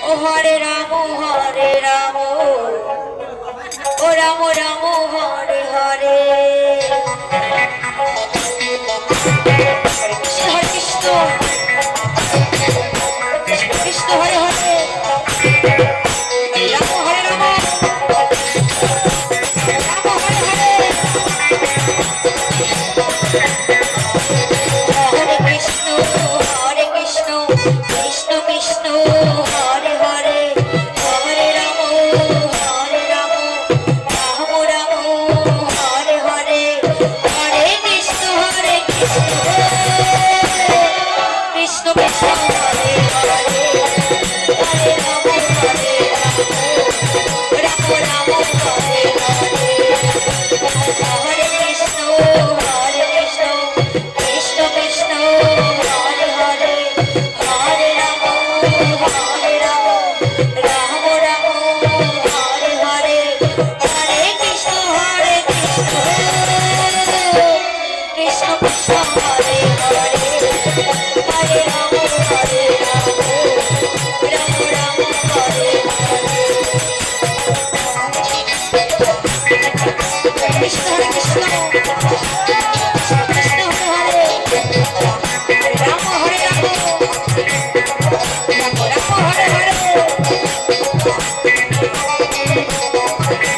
ও হরে Ram ও Ram Ram Hare Hare Hare Krishna Krishna Krishna Hare Hare Ram হরে Ram Ram Hare Hare Hare Krishna Krishna Krishna Hare Hare Hare Ram Ram Ram Hare Hare Hare Krishna Krishna Krishna Hare Hare Hare Ram Ram Ram Hare Hare Hare Krishna Krishna Krishna Hare Hare Hare Ram Ram Ram Hare Hare Hare Krishna Krishna Krishna Hare Hare Hare Ram Ram Ram Hare Hare Krishna Krishna Krishna Hare Hare Ram Ram Hare Hare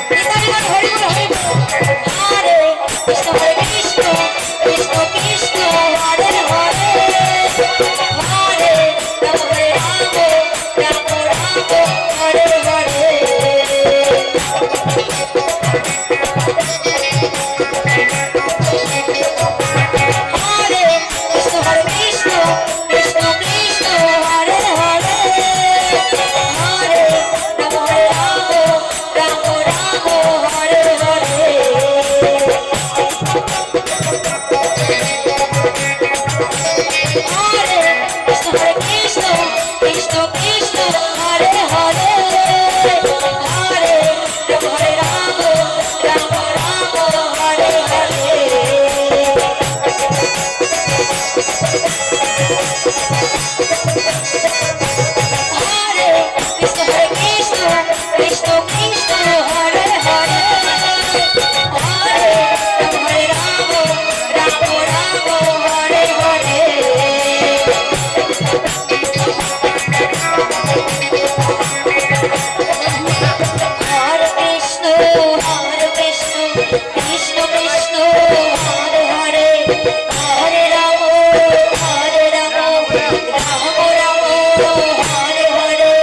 Nitai Hari বল হরে Krishna Krishna Krishna Krishna Hare Hare Hare Ram Ram Hare Hare Hare Krishna Krishna Krishna Krishna Hare Hare Hare Ram Ram Hare Hare Hare Krishna Krishna Krishna Krishna Hare Hare Hare Ram Ram Hare Hare Hare Krishna Krishna Krishna Hare Hare Hare Ram Ram Hare Hare Hare Krishna Krishna Krishna Hare Hare Hare Ram Ram Ram Hare Hare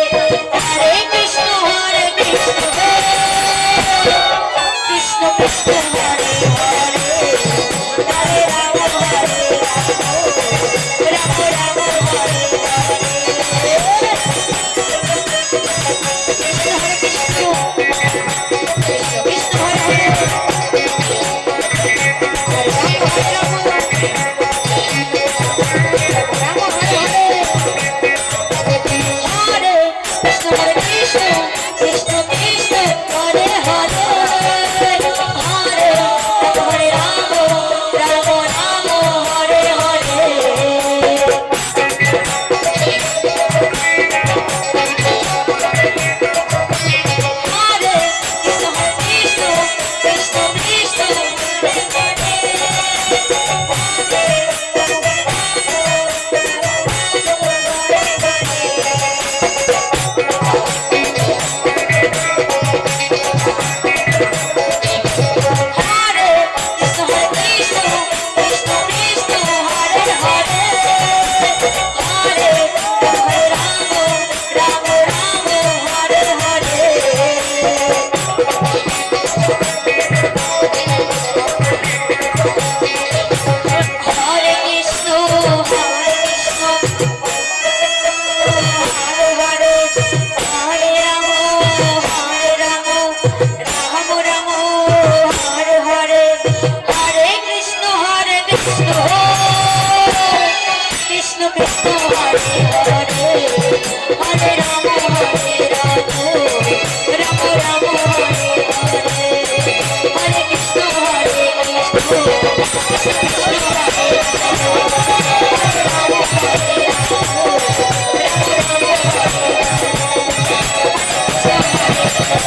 Hare Krishna Krishna Krishna Hare Hare Hare Ram Ram Ram Hare Hare Krishna Krishna Hare Hare Ram Ram Hare Hare Krishna Krishna Krishna Krishna Hare Hare Hare Ram Ram Hare Hare Hare Krishna Krishna Krishna Krishna হরে Krishna Krishna Krishna Krishna Hare Hare Hare Ram Ram Hare Hare Hare Krishna Hare Hare Hare Ram Ram Ram Hare Hare Hare Krishna Krishna Krishna Hare Hare Hare Ram Ram Ram Hare Hare Hare Krishna Krishna হরে Krishna